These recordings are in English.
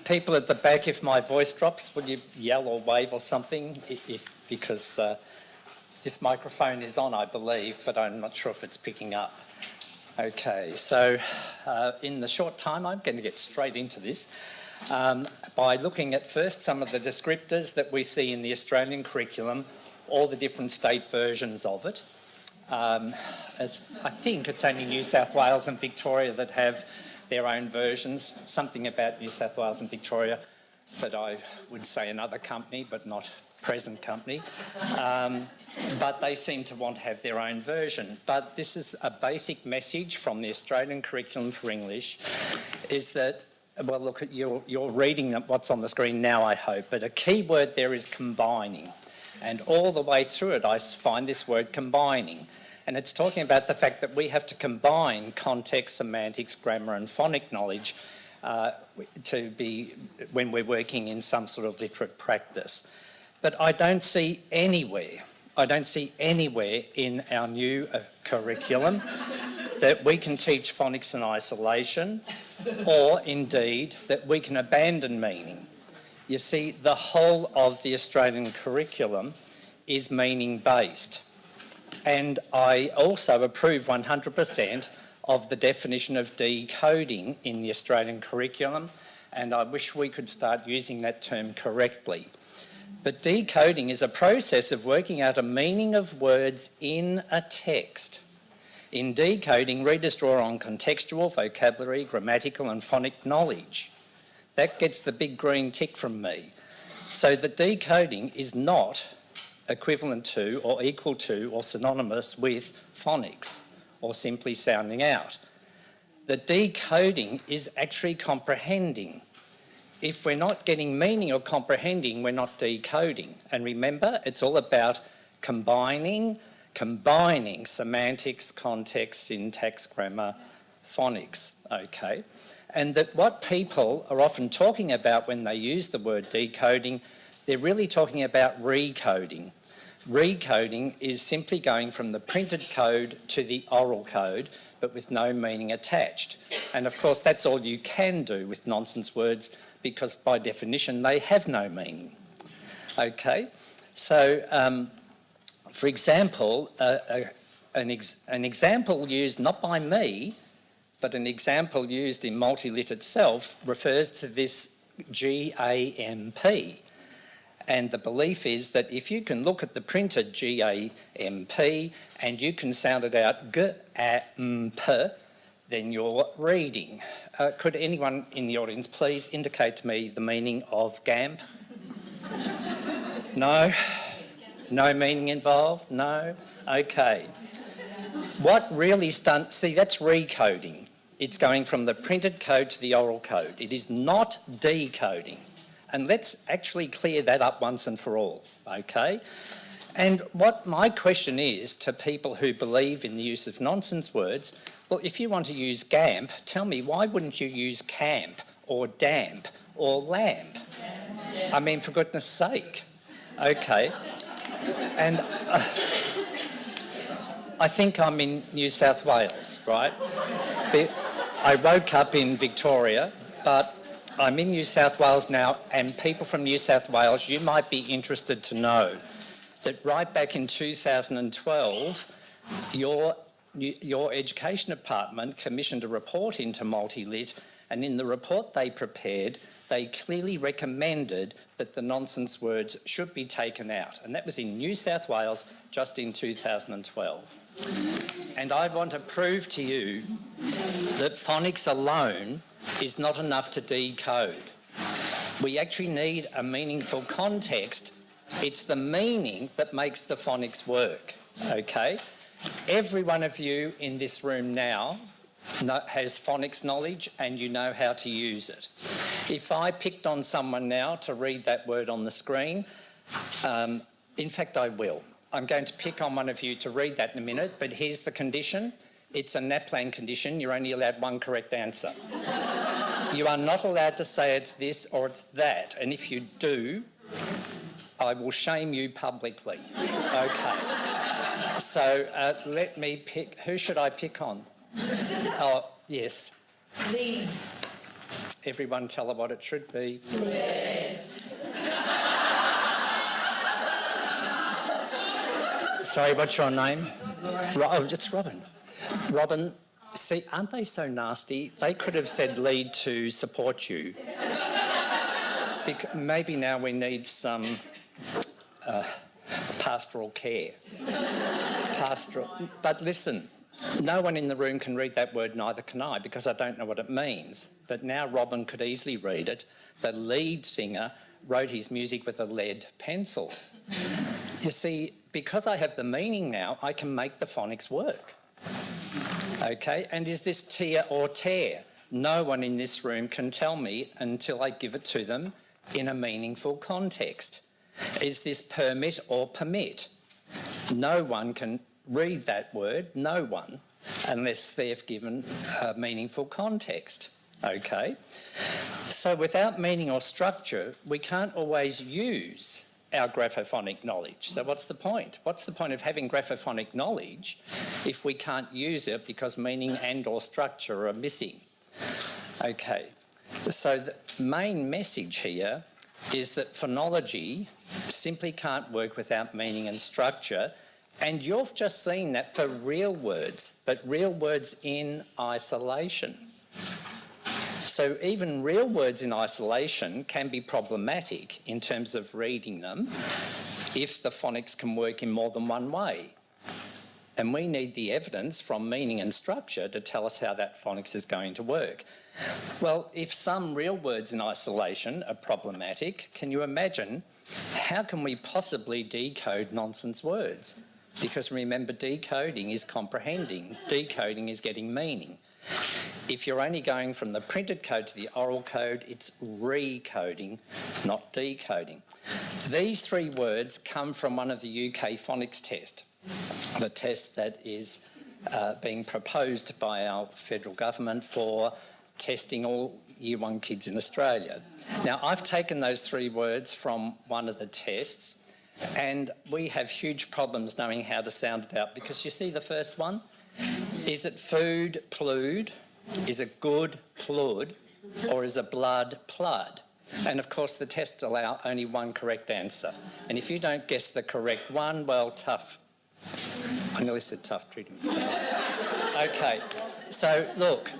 People at the back, if my voice drops, will you yell or wave or something? Because this microphone is on, I believe, but I'm not sure if it's picking up. Okay, so in the short time, I'm going to get straight into this by looking at first some of the descriptors that we see in the Australian curriculum, all the different state versions of it. As I think it's only New South Wales and Victoria that have their own versions, something about New South Wales and Victoria, but I would say another company, but not present company. But they seem to want to have their own version. But this is a basic message from the Australian curriculum for English, is that, well, look, you're reading what's on the screen now, I hope, but a key word there is combining. And all the way through it, I find this word combining. And it's talking about the fact that we have to combine context, semantics, grammar and phonic knowledge when we're working in some sort of literate practice. But I don't see anywhere in our new curriculum that we can teach phonics in isolation, or indeed that we can abandon meaning. You see, the whole of the Australian curriculum is meaning-based. And I also approve 100% of the definition of decoding in the Australian curriculum, and I wish we could start using that term correctly. But decoding is a process of working out a meaning of words in a text. In decoding, readers draw on contextual, vocabulary, grammatical and phonic knowledge. That gets the big green tick from me. So the decoding is not equivalent to or equal to or synonymous with phonics or simply sounding out. The decoding is actually comprehending. If we're not getting meaning or comprehending, we're not decoding. And remember, it's all about combining semantics, context, syntax, grammar, phonics, okay? And that what people are often talking about when they use the word decoding, they're really talking about recoding. Recoding is simply going from the printed code to the oral code, but with no meaning attached. And of course, that's all you can do with nonsense words, because by definition, they have no meaning. Okay, so for example, an example used not by me, but an example used in multi-lit itself refers to this GAMP. And the belief is that if you can look at the printed GAMP and you can sound it out GAMP, then you're reading. Could anyone in the audience please indicate to me the meaning of GAMP? No? No meaning involved? No? Okay. What really see, that's recoding. It's going from the printed code to the oral code. It is not decoding. And let's actually clear that up once and for all, okay? And what my question is to people who believe in the use of nonsense words, well, if you want to use GAMP, tell me, why wouldn't you use camp or damp or lamp? I mean, for goodness sake. Okay. And I think I'm in New South Wales, right? I woke up in Victoria, but I'm in New South Wales now, and people from New South Wales, you might be interested to know that right back in 2012, your education department commissioned a report into multi-lit, and in the report they prepared, they clearly recommended that the nonsense words should be taken out, and that was in New South Wales just in 2012. And I want to prove to you that phonics alone is not enough to decode. We actually need a meaningful context. It's the meaning that makes the phonics work, okay? Every one of you in this room now has phonics knowledge and you know how to use it. If I picked on someone now to read that word on the screen, in fact I will. I'm going to pick on one of you to read that in a minute, but here's the condition. It's a NAPLAN condition. You're only allowed one correct answer. You are not allowed to say it's this or it's that. And if you do, I will shame you publicly. Okay. So let me pick. Who should I pick on? Oh, yes. Lead. Everyone tell her what it should be. Sorry, what's your name? Oh, it's Robin. Robin, see, aren't they so nasty? They could have said lead to support you. Maybe now we need some pastoral care. But listen, no one in the room can read that word, neither can I, because I don't know what it means. But now Robin could easily read it. The lead singer wrote his music with a lead pencil. You see, because I have the meaning now, I can make the phonics work. Okay, and is this tear or tear? No one in this room can tell me until I give it to them in a meaningful context. Is this permit or permit? No one can read that word, no one, unless they've given a meaningful context. Okay, so without meaning or structure, we can't always use our graphophonic knowledge. So what's the point? What's the point of having graphophonic knowledge if we can't use it because meaning and or structure are missing? Okay, so the main message here is that phonology simply can't work without meaning and structure, and you've just seen that for real words, but real words in isolation. So even real words in isolation can be problematic in terms of reading them if the phonics can work in more than one way. And we need the evidence from meaning and structure to tell us how that phonics is going to work. Well, if some real words in isolation are problematic, can you imagine how can we possibly decode nonsense words? Because remember, decoding is comprehending, decoding is getting meaning. If you're only going from the printed code to the oral code, it's recoding, not decoding. These three words come from one of the UK phonics test, the test that is being proposed by our federal government for testing all Year 1 kids in Australia. Now, I've taken those three words from one of the tests, and we have huge problems knowing how to sound it out, because you see the first one? Is it food, plood? Is it good, plud? Or is it blood, plud? And of course the tests allow only one correct answer. And if you don't guess the correct one, well, tough. I nearly said tough, treating me. Okay, so look,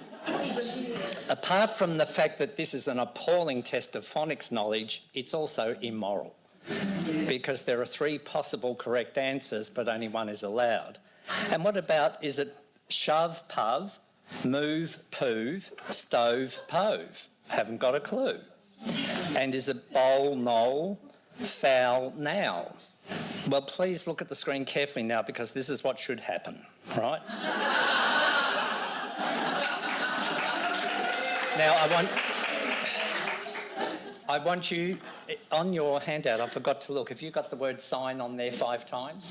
apart from the fact that this is an appalling test of phonics knowledge, it's also immoral, because there are three possible correct answers, but only one is allowed. And what about, is it shove, puv, move, poov, stove, pove? Haven't got a clue. And is it bowl, knoll, foul, now? Well, please look at the screen carefully now, because this is what should happen, right? Now, I want you, on your handout, I forgot to look, have you got the word sign on there 5 times?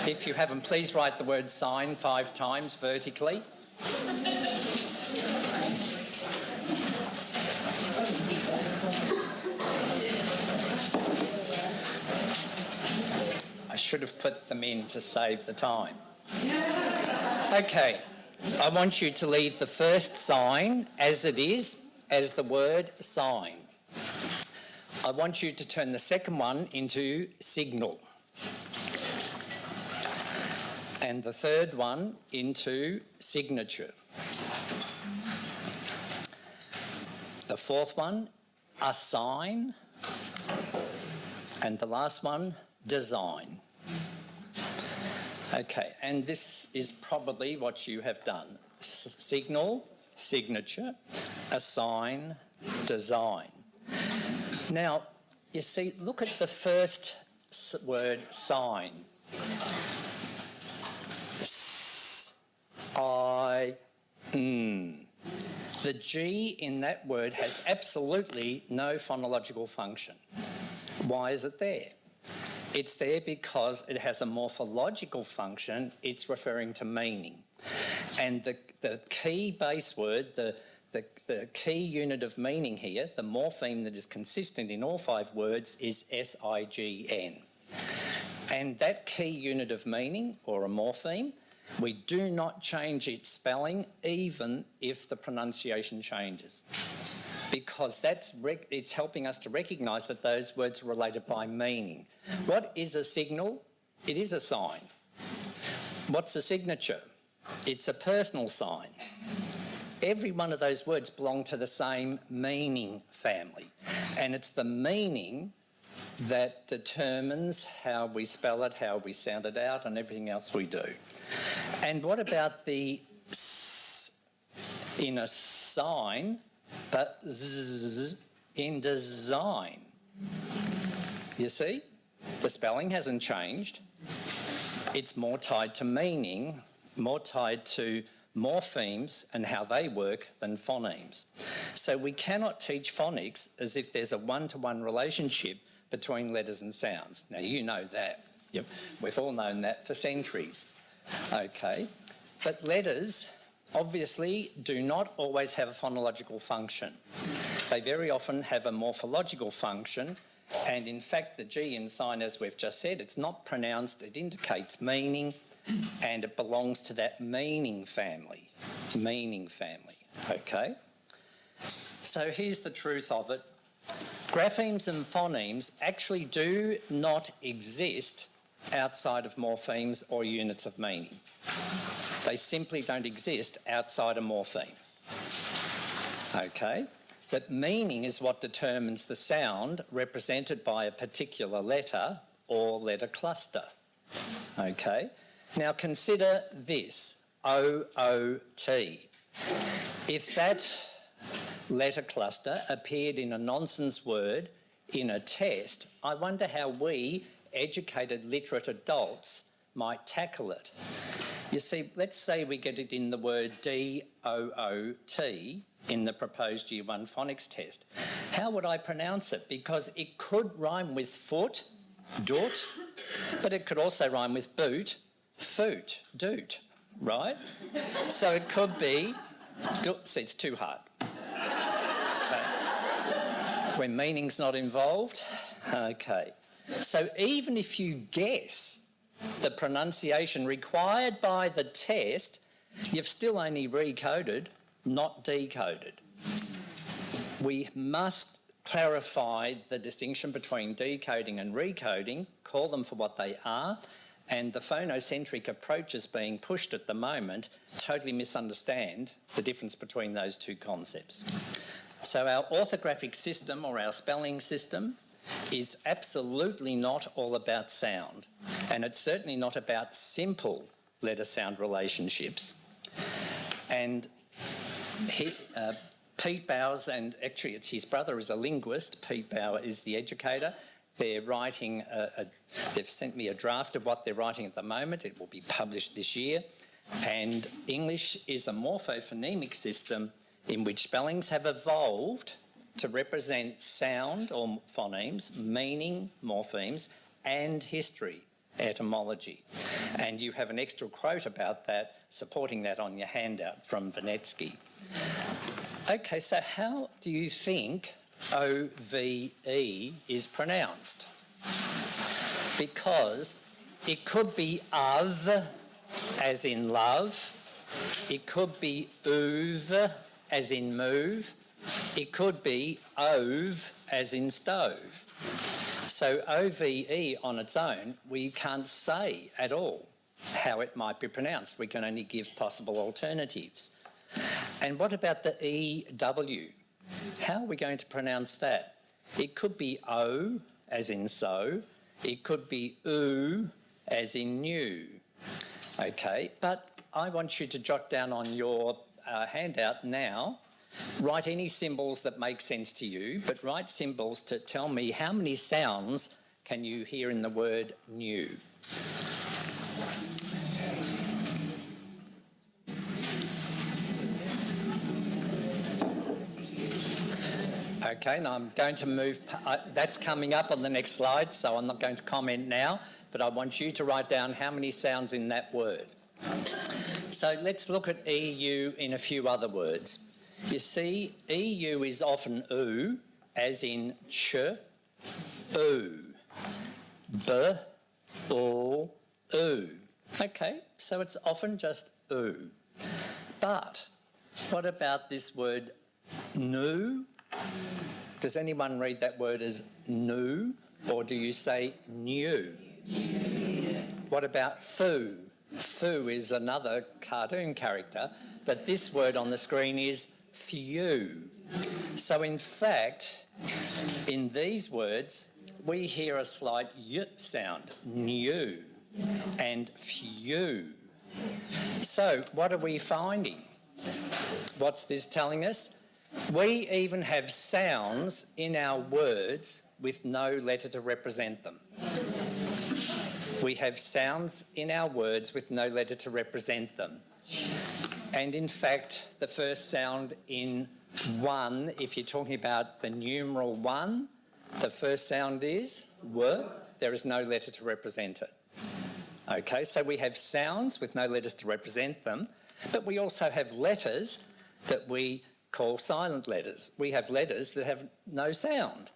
If you haven't, please write the word sign 5 times vertically. I should have put them in to save the time. Okay, I want you to leave the first sign as it is, as the word sign. I want you to turn the second one into signal, and the third one into signature. The fourth one, assign, and the last one, design. Okay, and this is probably what you have done. Signal, signature, assign, design. Now, you see, look at the first word, sign. The G in that word has absolutely no phonological function. Why is it there? It's there because it has a morphological function. It's referring to meaning. And the key base word, the key unit of meaning here, the morpheme that is consistent in all 5 words, is S-I-G-N. And that key unit of meaning, or a morpheme, we do not change its spelling even if the pronunciation changes. because it's helping us to recognise that those words are related by meaning. What is a signal? It is a sign. What's a signature? It's a personal sign. Every one of those words belong to the same meaning family, and it's the meaning that determines how we spell it, how we sound it out, and everything else we do. And what about the s in a sign, but z in design? You see, the spelling hasn't changed. It's more tied to meaning, more tied to morphemes and how they work than phonemes. So we cannot teach phonics as if there's a one-to-one relationship between letters and sounds. Now, you know that. Yep. We've all known that for centuries. Okay. But letters obviously do not always have a phonological function. They very often have a morphological function, and in fact the G in sign, as we've just said, it's not pronounced, it indicates meaning, and it belongs to that meaning family. Meaning family, okay? So here's the truth of it. Graphemes and phonemes actually do not exist outside of morphemes or units of meaning. They simply don't exist outside a morpheme. Okay? But meaning is what determines the sound represented by a particular letter or letter cluster. Okay? Now consider this, O-O-T. If that letter cluster appeared in a nonsense word in a test, I wonder how we, educated literate adults, might tackle it. You see, let's say we get it in the word D-O-O-T in the proposed Year 1 phonics test. How would I pronounce it? Because it could rhyme with foot, doot, but it could also rhyme with boot, foot, doot, right? So it could be, see, it's too hard. Okay. When meaning's not involved, okay. So even if you guess the pronunciation required by the test, you've still only recoded, not decoded. We must clarify the distinction between decoding and recoding, call them for what they are, and the phonocentric approaches being pushed at the moment totally misunderstand the difference between those two concepts. So our orthographic system, or our spelling system, is absolutely not all about sound, and it's certainly not about simple letter-sound relationships. And Pete Bowers, and actually it's his brother, is a linguist. Pete Bauer is the educator. They're writing, they've sent me a draft of what they're writing at the moment. It will be published this year. And English is a morphophonemic system in which spellings have evolved to represent sound, or phonemes, meaning, morphemes, and history, etymology. And you have an extra quote about that, supporting that on your handout from Vanetsky. Okay, so how do you think O-V-E is pronounced? Because it could be of, as in love. It could be oov, as in move. It could be ove, as in stove. So O-V-E on its own, we can't say at all how it might be pronounced. We can only give possible alternatives. And what about the E-W? How are we going to pronounce that? It could be O, as in so. It could be oo, as in new. Okay, but I want you to jot down on your handout now, write any symbols that make sense to you, but write symbols to tell me how many sounds can you hear in the word new. Okay, now I'm going to move, that's coming up on the next slide, so I'm not going to comment now, but I want you to write down how many sounds in that word. So let's look at EU in a few other words. You see, EU is often oo, as in ch, oo, b, oo, oo. Okay, so it's often just oo. But what about this word nu Does anyone read that word as new, or do you say new? What about foo? Foo is another cartoon character, but this word on the screen is few. So in fact, in these words, we hear a slight y sound, new, and few. So what are we finding? What's this telling us? We even have sounds in our words with no letter to represent them. We have sounds in our words with no letter to represent them. And in fact, the first sound in one, if you're talking about the numeral one, the first sound is w. There is no letter to represent it. Okay, so we have sounds with no letters to represent them, but we also have letters that we call silent letters. We have letters that have no sound,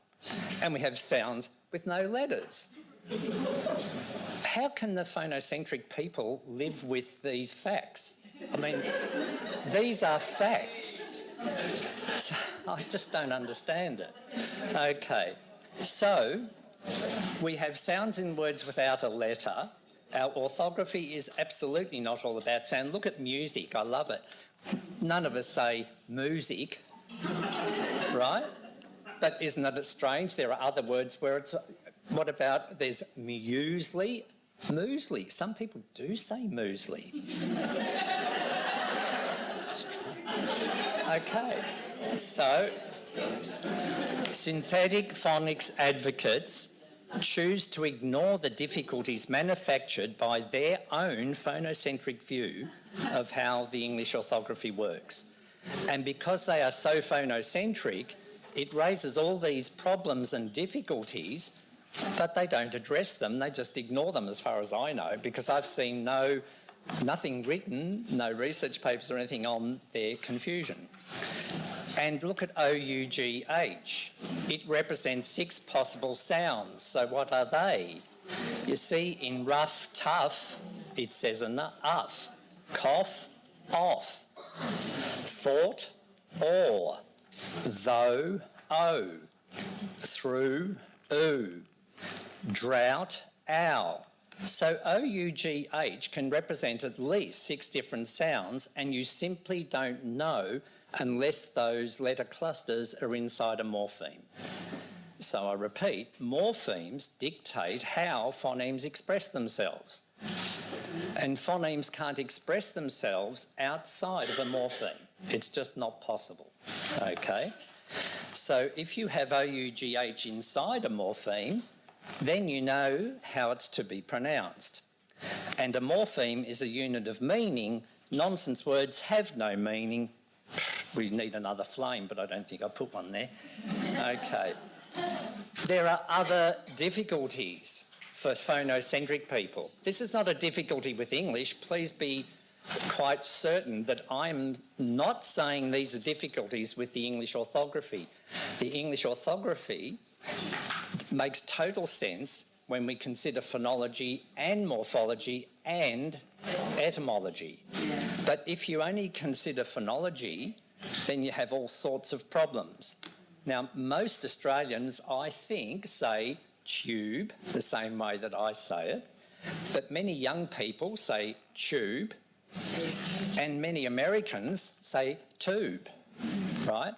and we have sounds with no letters. How can the phonocentric people live with these facts? I mean, these are facts. So I just don't understand it. Okay, so we have sounds in words without a letter. Our orthography is absolutely not all about sound. Look at music, I love it. None of us say music, right? But isn't it strange? There are other words where it's... What about, there's muesli? Muesli. Some people do say muesli. It's true. Okay. So, synthetic phonics advocates choose to ignore the difficulties manufactured by their own phonocentric view of how the English orthography works. And because they are so phonocentric, it raises all these problems and difficulties, but they don't address them. They just ignore them, as far as I know, because I've seen nothing written, no research papers or anything on their confusion. And look at O-U-G-H. It represents 6 possible sounds. So what are they? You see, in rough, tough, it says an uff. Cough, off. Thought, or. Though, o. Through, oo. Drought, ow. So O-U-G-H can represent at least 6 different sounds, and you simply don't know unless those letter clusters are inside a morpheme. So I repeat, morphemes dictate how phonemes express themselves. And phonemes can't express themselves outside of a morpheme. It's just not possible, okay? So if you have O-U-G-H inside a morpheme, then you know how it's to be pronounced. And a morpheme is a unit of meaning. Nonsense words have no meaning. We need another flame, but I don't think I put one there. Okay. There are other difficulties for phonocentric people. This is not a difficulty with English. Please be quite certain that I'm not saying these are difficulties with the English orthography. The English orthography makes total sense when we consider phonology and morphology and etymology. But if you only consider phonology, then you have all sorts of problems. Now, most Australians, I think, say tube the same way that I say it, but many young people say tube, and many Americans say tube, right?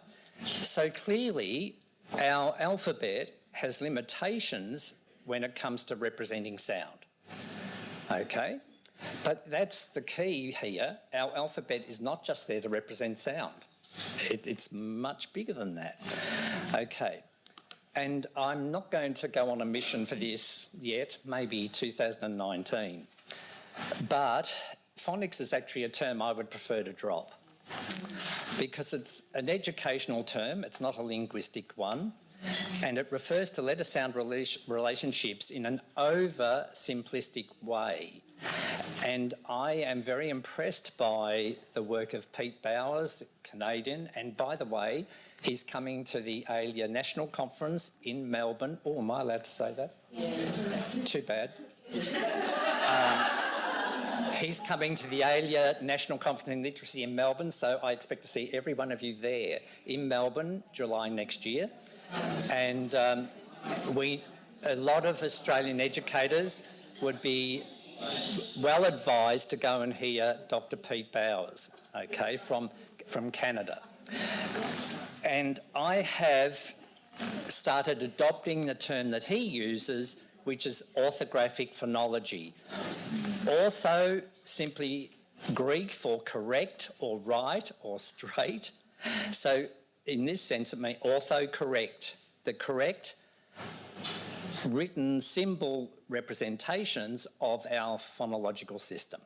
So clearly, our alphabet has limitations when it comes to representing sound, okay? But that's the key here. Our alphabet is not just there to represent sound. It's much bigger than that. Okay, and I'm not going to go on a mission for this yet, maybe 2019. But phonics is actually a term I would prefer to drop because it's an educational term, it's not a linguistic one, and it refers to letter-sound relationships in an over-simplistic way. And I am very impressed by the work of Pete Bowers, Canadian, and by the way, he's coming to the ALIA National Conference in Melbourne. Oh, am I allowed to say that? Yeah. Too bad. He's coming to the ALIA National Conference in Literacy in Melbourne, so I expect to see every one of you there in Melbourne, July next year. And a lot of Australian educators would be well advised to go and hear Dr. Pete Bowers, okay, from Canada. And I have started adopting the term that he uses, which is orthographic phonology. Ortho, simply Greek for correct or right or straight. So in this sense, it means orthocorrect, the correct written symbol representations of our phonological system,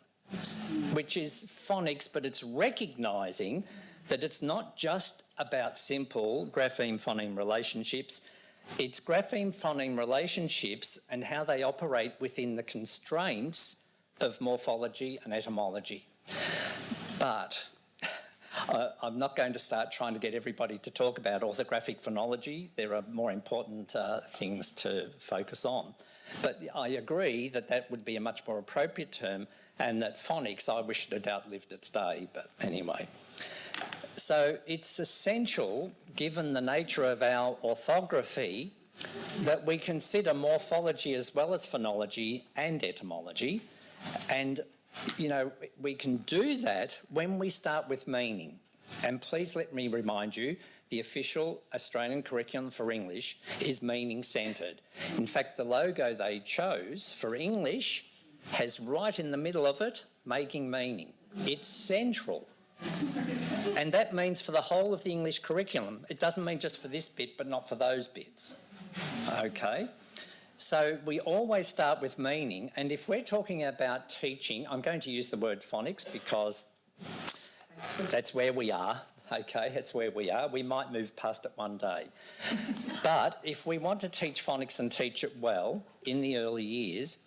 which is phonics, but it's recognising that it's not just about simple grapheme-phoneme relationships, it's grapheme-phoneme relationships and how they operate within the constraints of morphology and etymology. But I'm not going to start trying to get everybody to talk about orthographic phonology. There are more important things to focus on. But I agree that that would be a much more appropriate term, and that phonics, I wish it had outlived its day, but anyway. So it's essential, given the nature of our orthography, that we consider morphology as well as phonology and etymology. And, you know, we can do that when we start with meaning. And please let me remind you, the official Australian curriculum for English is meaning-centred. In fact, the logo they chose for English has right in the middle of it, making meaning. It's central. And that means for the whole of the English curriculum. It doesn't mean just for this bit, but not for those bits. Okay? So we always start with meaning, and if we're talking about teaching, I'm going to use the word phonics because that's where we are, okay, that's where we are. We might move past it one day. But if we want to teach phonics and teach it well in the early years,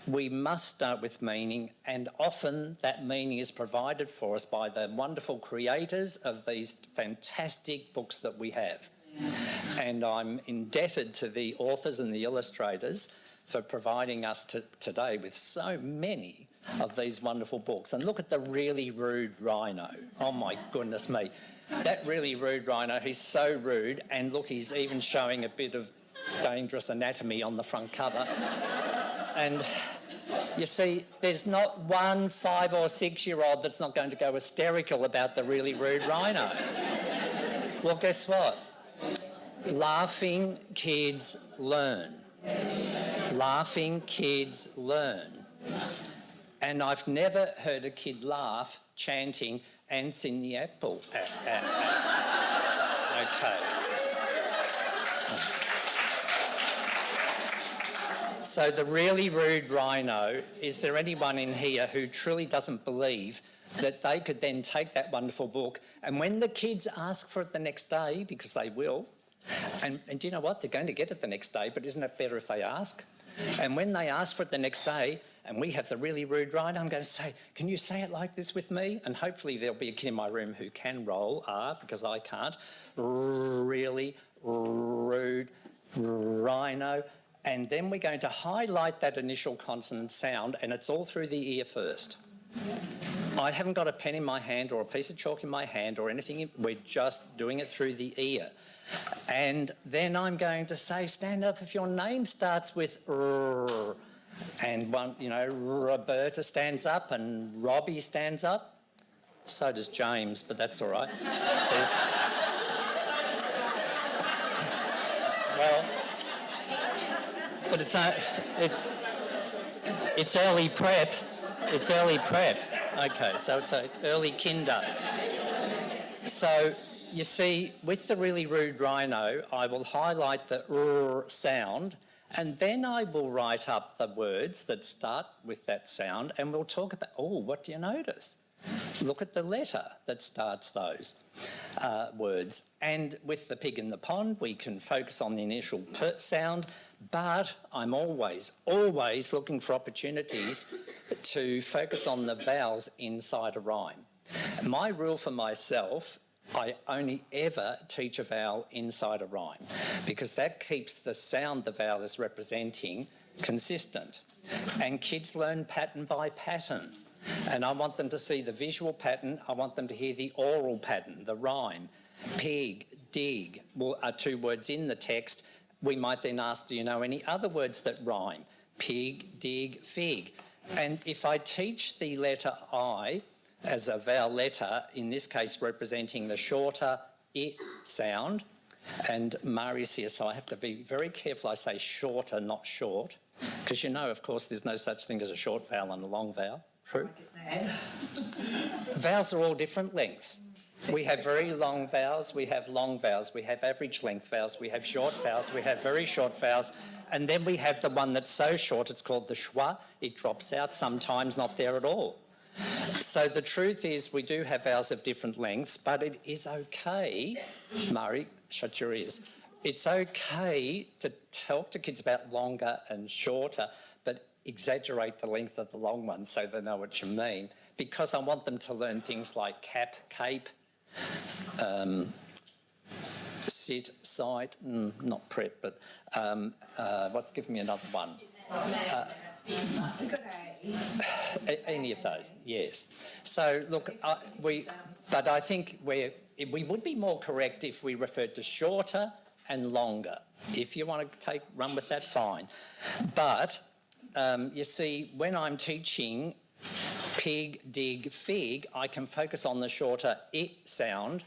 we must start with meaning, and often that meaning is provided for us by the wonderful creators of these fantastic books that we have. And I'm indebted to the authors and the illustrators for providing us today with so many of these wonderful books. And look at the really rude rhino. Oh my goodness me. That really rude rhino, he's so rude, and look, he's even showing a bit of dangerous anatomy on the front cover. And you see, there's not one 5 or 6 year old that's not going to go hysterical about the really rude rhino. Well, guess what? Laughing kids learn. Laughing kids learn. And I've never heard a kid laugh chanting, "Ants in the apple." Okay. So the really rude rhino, is there anyone in here who truly doesn't believe that they could then take that wonderful book, and when the kids ask for it the next day, because they will, and do you know what? They're going to get it the next day, but isn't it better if they ask? And when they ask for it the next day, and we have the really rude rhino, I'm going to say, "Can you say it like this with me?" And hopefully there'll be a kid in my room who can roll R, because I can't. Really rude rhino. And then we're going to highlight that initial consonant sound, and it's all through the ear first. I haven't got a pen in my hand or a piece of chalk in my hand or anything. We're just doing it through the ear. And then I'm going to say, stand up if your name starts with R. And one, you know, Roberta stands up and Robbie stands up. So does James, but that's all right. Well, but it's early prep. It's early prep. Okay, so it's an early kinder. So you see, with the really rude rhino, I will highlight the R sound, and then I will write up the words that start with that sound, and we'll talk about, oh, what do you notice? Look at the letter that starts those words. And with the pig in the pond, we can focus on the initial p sound, but I'm always looking for opportunities to focus on the vowels inside a rhyme. My rule for myself, I only ever teach a vowel inside a rhyme, because that keeps the sound the vowel is representing consistent. And kids learn pattern by pattern. And I want them to see the visual pattern. I want them to hear the oral pattern, the rhyme. Pig, dig are two words in the text. We might then ask, do you know any other words that rhyme? Pig, dig, fig. And if I teach the letter I as a vowel letter, in this case representing the shorter I sound, and Mari's here, so I have to be very careful I say shorter, not short, because you know, of course, there's no such thing as a short vowel and a long vowel. True? Vowels are all different lengths. We have very long vowels, we have long vowels, we have average length vowels, we have short vowels, we have very short vowels, and then we have the one that's so short it's called the schwa. It drops out, sometimes not there at all. So the truth is we do have vowels of different lengths, but it is okay, Murray, shut your ears, it's okay to talk to kids about longer and shorter, but exaggerate the length of the long ones so they know what you mean, because I want them to learn things like cap, cape, sit, sight, not prep, but give me another one. Any of those, yes. So look, but I think we would be more correct if we referred to shorter and longer. If you want to run with that, fine. But you see, when I'm teaching pig, dig, fig, I can focus on the shorter I sound,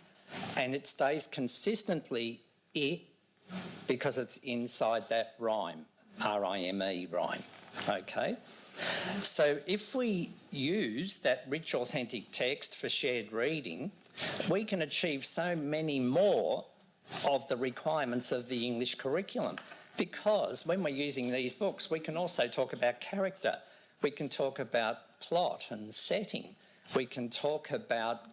and it stays consistently I because it's inside that rhyme, R-I-M-E rhyme, okay? So if we use that rich, authentic text for shared reading, we can achieve so many more of the requirements of the English curriculum, because when we're using these books, we can also talk about character. We can talk about plot and setting. We can talk about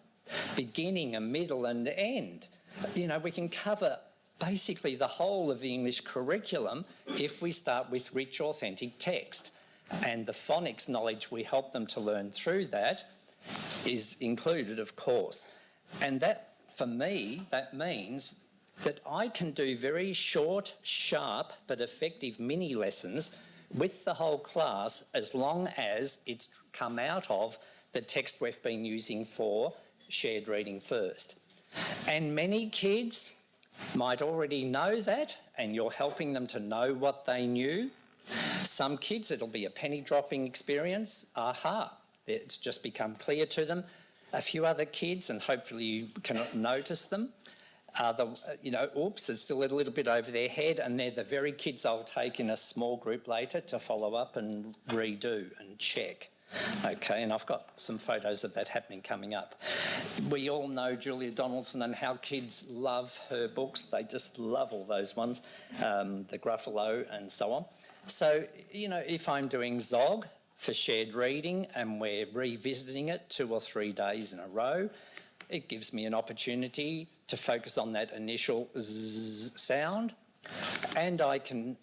beginning, a middle and end. You know, we can cover basically the whole of the English curriculum if we start with rich, authentic text. And the phonics knowledge we help them to learn through that is included, of course. And that, for me, that means that I can do very short, sharp, but effective mini lessons with the whole class as long as it's come out of the text we've been using for shared reading first. And many kids might already know that, and you're helping them to know what they knew. Some kids, it'll be a penny dropping experience. Aha, it's just become clear to them. A few other kids, and hopefully you can notice them, oops, it's still a little bit over their head, and they're the very kids I'll take in a small group later to follow up and redo and check. Okay, and I've got some photos of that happening coming up. We all know Julia Donaldson and how kids love her books. They just love all those ones, the Gruffalo and so on. So, you know, if I'm doing Zog for shared reading and we're revisiting it 2 or 3 days in a row, it gives me an opportunity to focus on that initial Z sound, and I can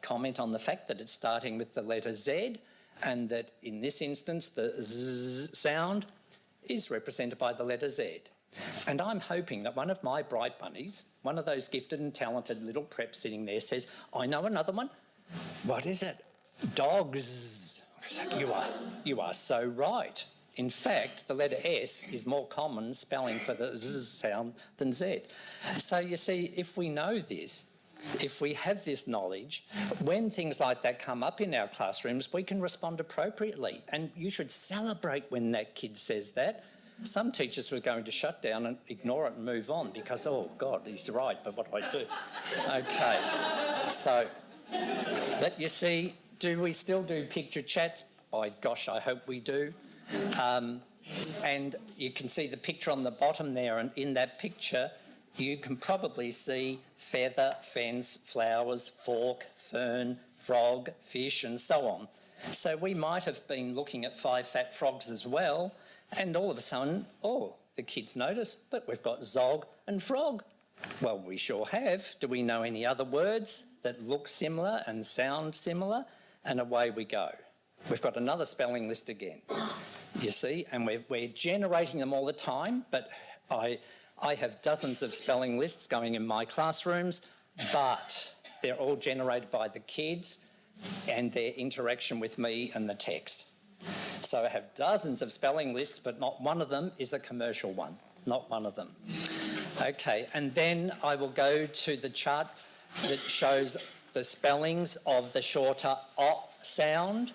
comment on the fact that it's starting with the letter Z, and that in this instance the Z sound is represented by the letter Z. And I'm hoping that one of my bright bunnies, one of those gifted and talented little preps sitting there, says, I know another one. What is it? Dogs. You are so right. In fact, the letter S is more common spelling for the Z sound than Z. So you see, if we know this, if we have this knowledge, when things like that come up in our classrooms, we can respond appropriately. And you should celebrate when that kid says that. Some teachers were going to shut down and ignore it and move on because, oh, God, he's right, but what do I do? Okay, so that you see, do we still do picture chats? By gosh, I hope we do. And you can see the picture on the bottom there, and in that picture you can probably see feather, fence, flowers, fork, fern, frog, fish and so on. So we might have been looking at 5 fat frogs as well, and all of a sudden, oh, the kids notice, but we've got zog and frog. Well, we sure have. Do we know any other words that look similar and sound similar? And away we go. We've got another spelling list again, you see, and we're generating them all the time, but I have dozens of spelling lists going in my classrooms, but they're all generated by the kids and their interaction with me and the text. So I have dozens of spelling lists, but not one of them is a commercial one. Not one of them. Okay, and then I will go to the chart that shows the spellings of the shorter O sound,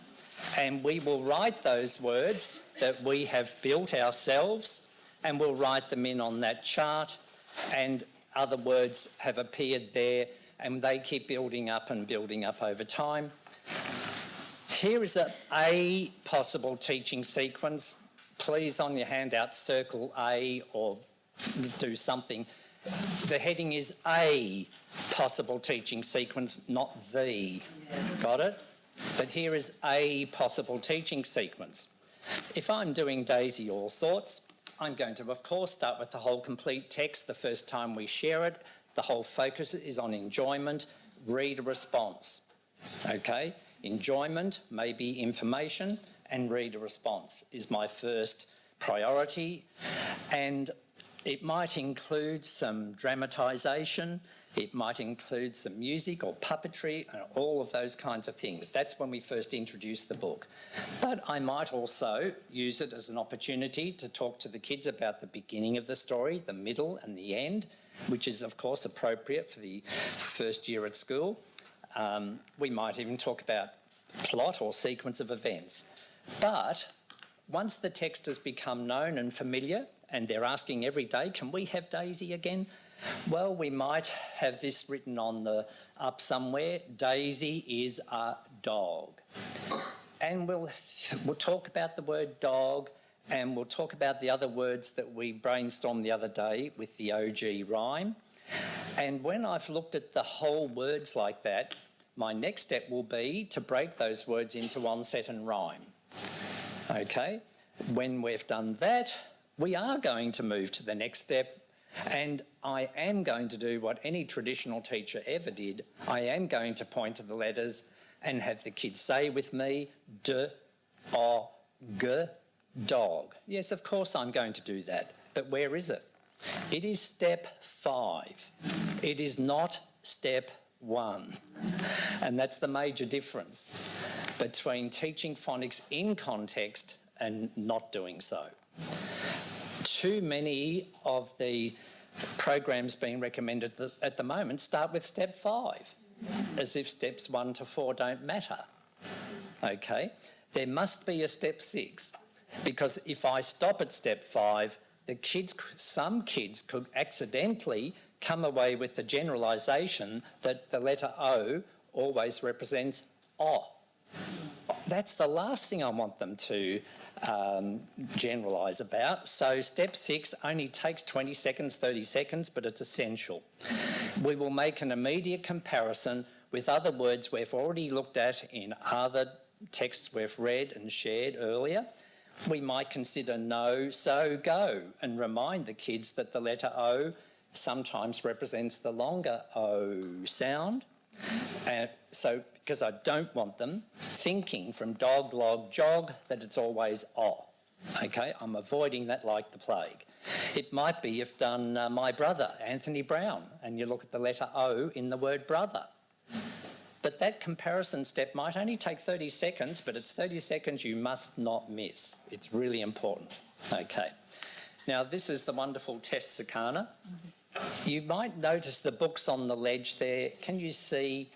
and we will write those words that we have built ourselves, and we'll write them in on that chart, and other words have appeared there, and they keep building up and building up over time. Here is a possible teaching sequence. Please, on your handout, circle A or do something. The heading is a possible teaching sequence, not the. Got it? But here is a possible teaching sequence. If I'm doing Daisy All Sorts, I'm going to, of course, start with the whole complete text the first time we share it. The whole focus is on enjoyment, reader response. Okay? Enjoyment, maybe information, and reader response is my first priority. And it might include some dramatisation, it might include some music or puppetry and all of those kinds of things. That's when we first introduce the book. But I might also use it as an opportunity to talk to the kids about the beginning of the story, the middle and the end, which is of course appropriate for the first year at school. We might even talk about plot or sequence of events. But once the text has become known and familiar, and they're asking every day, can we have Daisy again? Well, we might have this written on the up somewhere. Daisy is a dog. And we'll talk about the word dog, and we'll talk about the other words that we brainstormed the other day with the OG rhyme. And when I've looked at the whole words like that, my next step will be to break those words into onset and rhyme. Okay? When we've done that, we are going to move to the next step, and I am going to do what any traditional teacher ever did. I am going to point to the letters and have the kids say with me, D, O, G, dog. Yes, of course I'm going to do that, but where is it? It is step 5. It is not step 1. And that's the major difference between teaching phonics in context and not doing so. Too many of the programs being recommended at the moment start with step 5, as if steps 1 to 4 don't matter. Okay, there must be a step 6, because if I stop at step 5, some kids could accidentally come away with the generalisation that the letter O always represents O. That's the last thing I want them to generalise about. So step 6 only takes 20 seconds, 30 seconds, but it's essential. We will make an immediate comparison with other words we've already looked at in other texts we've read and shared earlier. We might consider no, so, go, and remind the kids that the letter O sometimes represents the longer O sound. Because I don't want them thinking from dog, log, jog that it's always O. Okay, I'm avoiding that like the plague. It might be you've done my brother, Anthony Brown, and you look at the letter O in the word brother. But that comparison step might only take 30 seconds, but it's 30 seconds you must not miss. It's really important. Okay. Now, this is the wonderful Test Sakana. You might notice the books on the ledge there. Can you see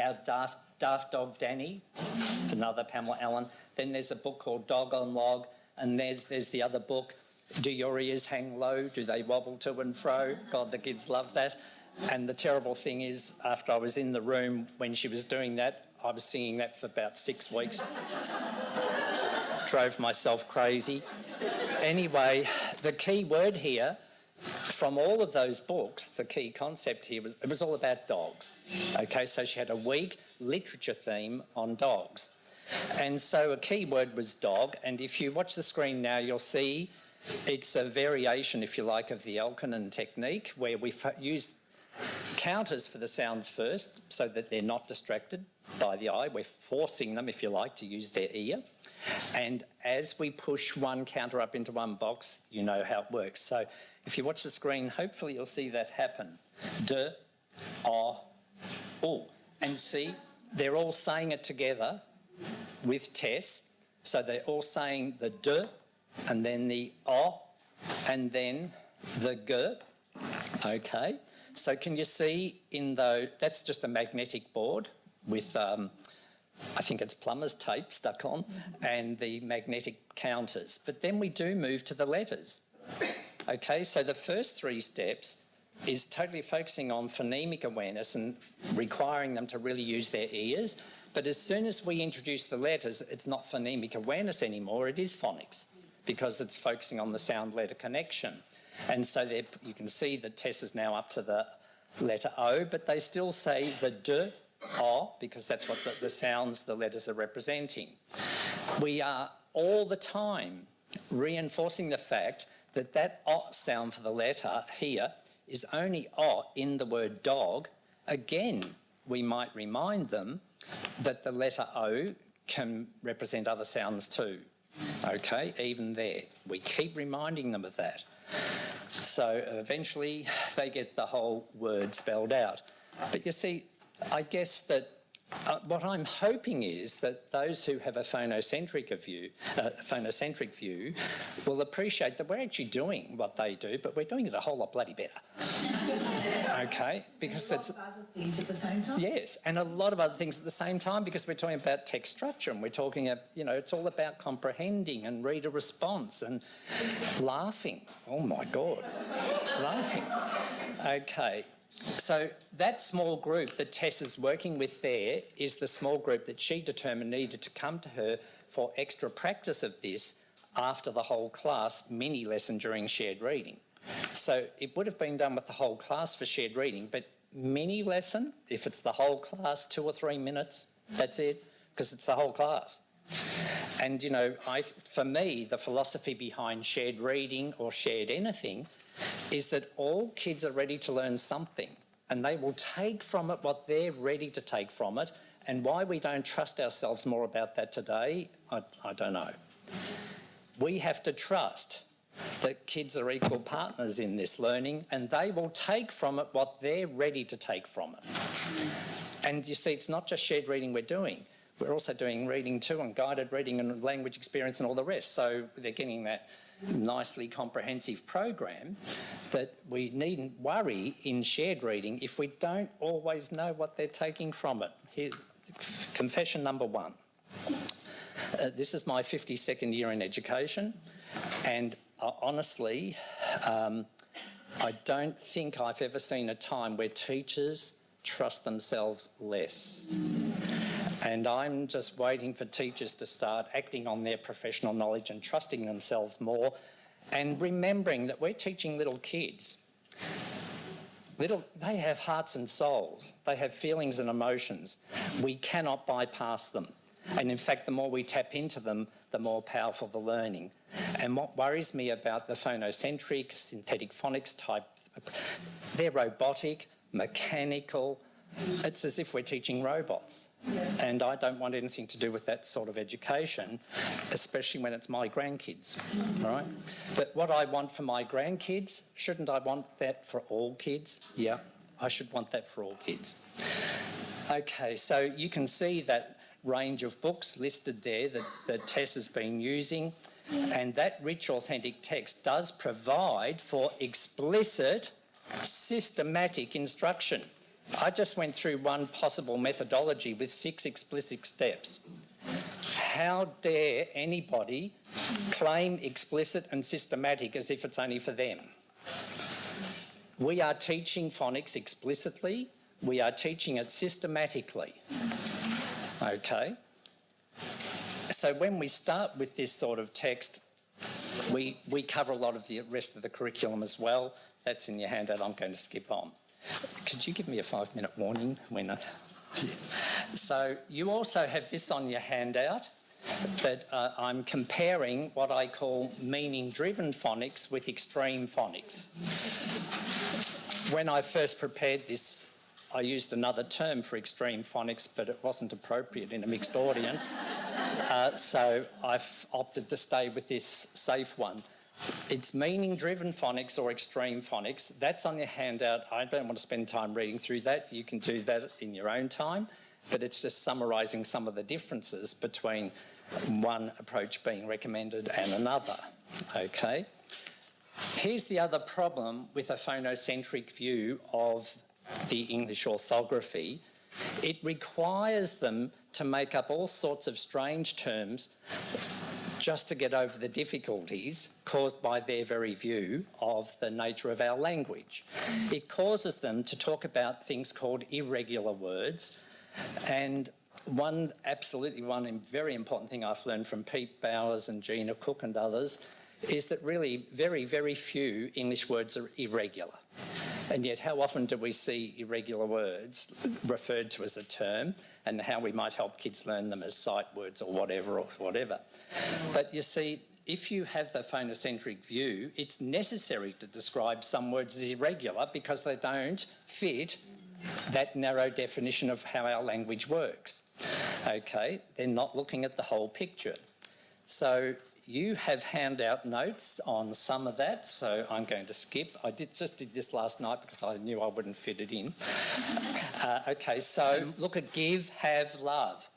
our Daft Dog Danny, another Pamela Allen? Then there's a book called Dog on Log, and there's the other book, Do Your Ears Hang Low? Do They Wobble To and Fro? God, the kids love that. And the terrible thing is, after I was in the room when she was doing that, I was singing that for about 6 weeks. Drove myself crazy. Anyway, the key word here, from all of those books, the key concept here was, it was all about dogs. Okay, so she had a week literature theme on dogs. And so a key word was dog, and if you watch the screen now, you'll see it's a variation, if you like, of the Elkinen technique, where we use counters for the sounds first so that they're not distracted by the eye. We're forcing them, if you like, to use their ear. And as we push one counter up into one box, you know how it works. So if you watch the screen, hopefully you'll see that happen. D, O, O. And see, they're all saying it together with Tess. So they're all saying the D, and then the O, and then the G. Okay, so can you see that's just a magnetic board with, I think it's plumber's tape stuck on, and the magnetic counters. But then we do move to the letters. Okay, so the first 3 steps is totally focusing on phonemic awareness and requiring them to really use their ears. But as soon as we introduce the letters, it's not phonemic awareness anymore, it is phonics, because it's focusing on the sound-letter connection. And so you can see that Tess is now up to the letter O, but they still say the D, O, because that's what the sounds the letters are representing. We are all the time reinforcing the fact that that O sound for the letter here is only O in the word dog. Again, we might remind them that the letter O can represent other sounds too. Okay, even there. We keep reminding them of that. So eventually they get the whole word spelled out. But you see, I guess that what I'm hoping is that those who have a phonocentric view will appreciate that we're actually doing what they do, but we're doing it a whole lot bloody better. Okay, because it's other things at the same time. Yes, and a lot of other things at the same time, because we're talking about text structure, and we're talking, it's all about comprehending and reader response and laughing. Oh my God, laughing. Okay. So that small group that Tess is working with there is the small group that she determined needed to come to her for extra practice of this after the whole class mini lesson during shared reading. So it would have been done with the whole class for shared reading, but mini lesson, if it's the whole class, 2 or 3 minutes, that's it, because it's the whole class. And, for me, the philosophy behind shared reading or shared anything is that all kids are ready to learn something, and they will take from it what they're ready to take from it. And why we don't trust ourselves more about that today, I don't know. We have to trust that kids are equal partners in this learning, and they will take from it what they're ready to take from it. And you see, it's not just shared reading we're doing. We're also doing reading too, and guided reading and language experience and all the rest. So they're getting that nicely comprehensive program that we needn't worry in shared reading if we don't always know what they're taking from it. Here's confession number 1. This is my 52nd year in education, and honestly, I don't think I've ever seen a time where teachers trust themselves less. And I'm just waiting for teachers to start acting on their professional knowledge and trusting themselves more, and remembering that we're teaching little kids. They have hearts and souls. They have feelings and emotions. We cannot bypass them. And in fact, the more we tap into them, the more powerful the learning. And what worries me about the phonocentric, synthetic phonics type, they're robotic, mechanical. It's as if we're teaching robots. And I don't want anything to do with that sort of education, especially when it's my grandkids, right? But what I want for my grandkids, shouldn't I want that for all kids? Yeah, I should want that for all kids. Okay, so you can see that range of books listed there that Tess has been using, and that rich, authentic text does provide for explicit, systematic instruction. I just went through one possible methodology with 6 explicit steps. How dare anybody claim explicit and systematic as if it's only for them? We are teaching phonics explicitly. We are teaching it systematically. Okay? So when we start with this sort of text, we cover a lot of the rest of the curriculum as well. That's in your handout. I'm going to skip on. Could you give me a 5-minute warning when So you also have this on your handout, that I'm comparing what I call meaning-driven phonics with extreme phonics. When I first prepared this, I used another term for extreme phonics, but it wasn't appropriate in a mixed audience. So I've opted to stay with this safe one. It's meaning-driven phonics or extreme phonics. That's on your handout. I don't want to spend time reading through that. You can do that in your own time, but it's just summarising some of the differences between one approach being recommended and another. Okay. Here's the other problem with a phonocentric view of the English orthography. It requires them to make up all sorts of strange terms just to get over the difficulties caused by their very view of the nature of our language. It causes them to talk about things called irregular words, and one very important thing I've learned from Pete Bowers and Gina Cook and others is that really very, very few English words are irregular. And yet how often do we see irregular words referred to as a term, and how we might help kids learn them as sight words or whatever. But you see, if you have the phonocentric view, it's necessary to describe some words as irregular because they don't fit that narrow definition of how our language works. Okay, they're not looking at the whole picture. So you have handout notes on some of that, so I'm going to skip. I just did this last night because I knew I wouldn't fit it in. Okay, so look at give, have, love.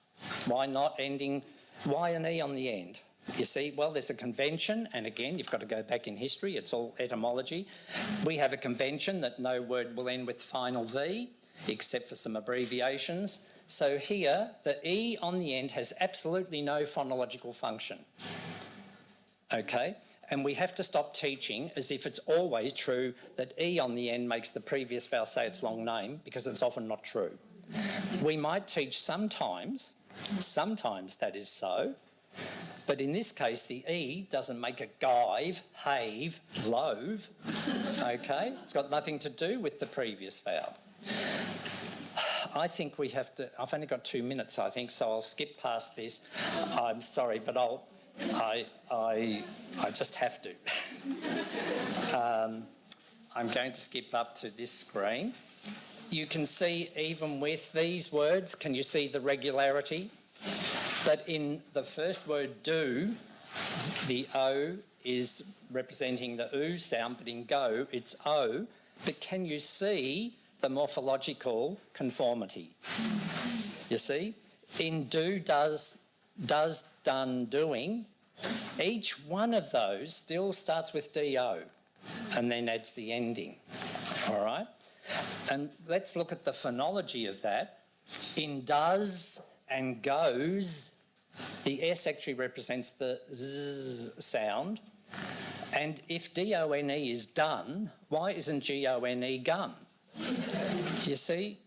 Why not ending, why an E on the end? You see, well, there's a convention, and again, you've got to go back in history, it's all etymology. We have a convention that no word will end with final V, except for some abbreviations. So here, the E on the end has absolutely no phonological function. Okay, and we have to stop teaching as if it's always true that E on the end makes the previous vowel say its long name, because it's often not true. We might teach sometimes that is so, but in this case the E doesn't make a give, have, love, okay? It's got nothing to do with the previous vowel. I think we have to, I've only got 2 minutes I think, so I'll skip past this. I'm sorry, but I just have to. I'm going to skip up to this screen. You can see even with these words, can you see the regularity? But in the first word do, the O is representing the oo sound, but in go it's O. But can you see the morphological conformity? You see? In do, does, done, doing, each one of those still starts with do and then adds the ending, all right? And let's look at the phonology of that. In does and goes, the S actually represents the Z sound. And if D-O-N-E is done, why isn't G-O-N-E gun? You see,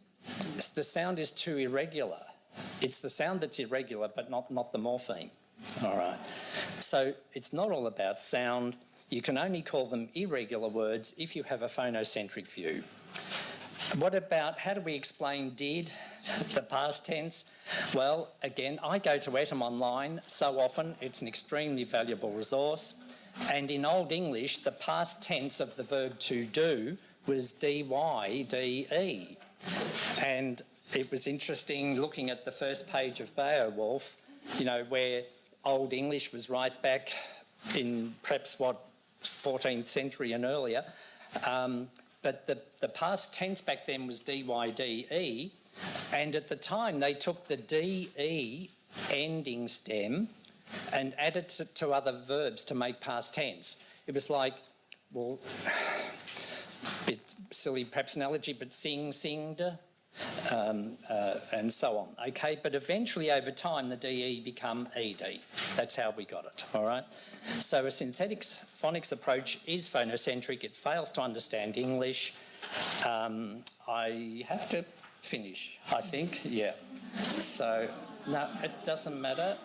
the sound is too irregular. It's the sound that's irregular, but not the morpheme. All right. So it's not all about sound. You can only call them irregular words if you have a phonocentric view. What about, how do we explain did, the past tense? Well, again, I go to Etom Online so often. It's an extremely valuable resource. And in Old English, the past tense of the verb to do was D-Y-D-E. And it was interesting looking at the first page of Beowulf, you know, where Old English was right back in perhaps, 14th century and earlier. But the past tense back then was D-Y-D-E, and at the time they took the D-E ending stem and added it to other verbs to make past tense. It was like, well, a bit silly perhaps analogy, but sing, singed, and so on, okay? But eventually over time the DE become ED. That's how we got it, all right? So a synthetic phonics approach is phonocentric. It fails to understand English. I have to finish, I think, yeah. So, no, it doesn't matter.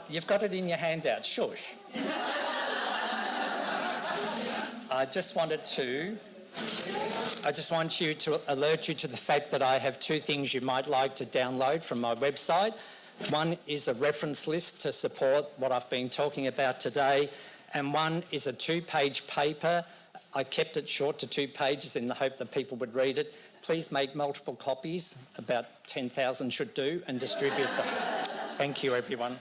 You've got it in your handout, shush. I just want you to alert you to the fact that I have 2 things you might like to download from my website. One is a reference list to support what I've been talking about today, and one is a 2-page paper. I kept it short to 2 pages in the hope that people would read it. Please make multiple copies, about 10,000 should do, and distribute them. Thank you, everyone.